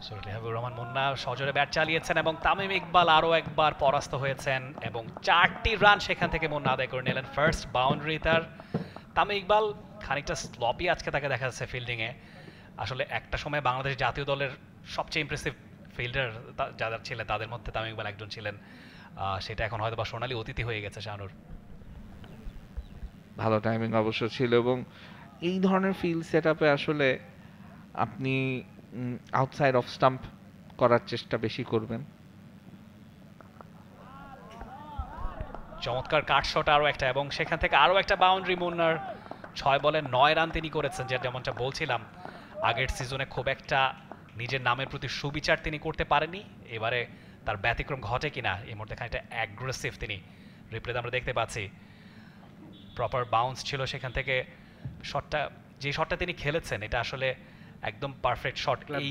হাবিবুর রহমান মুন্না সজোরে ব্যাট চালিয়েছেন এবং তামিম ইকবাল আরও একবার পরাস্ত হয়েছেন এবং 4টি রান সেখান থেকে মুন্না আদায় করে নিলেন। ফার্স্ট বাউন্ডারি তার। তামিম ইকবাল খানিকটা স্লপি আজকে তাকে দেখা যাচ্ছে ফিল্ডিংয়ে। আসলে একটা সময় বাংলাদেশ জাতীয় দলের সবচেয়ে ইমপ্রেসিভ ফিল্ডার যারা ছিলেন তাদের মধ্যে তামিম ইকবাল একজন ছিলেন। সেটা এখন হয়তো বা সোনালী অতিথি হয়ে গেছে শাহানুর। ভালো টাইমিং অবশ্য ছিল এবং এই ধরনের ফিল্ড সেট আপে আসলে আপনি আউটসাইড অফ স্টাম্প করার চেষ্টা বেশি করবেন। চমৎকার কাট শট আরও একটা এবং সেখান থেকে আরও একটা বাউন্ডারি মুন্নার। 6 বলে 9 রান তিনি করেছেন, যেমনটা বলছিলাম আগের সিজনে খুব একটা নিজের নামের প্রতি সুবিচার তিনি করতে পারেননি। এবারে তার ব্যতিক্রম ঘটে কিনা, এই মুহূর্তে খানিকটা অ্যাগ্রেসিভ তিনি রিপ্লেতে আমরা দেখতে পাচ্ছি। প্রপার বাউন্স ছিল সেখান থেকে। শটটা যে শটটা তিনি খেলেছেন এটা আসলে একদম পারফেক্ট শট। এই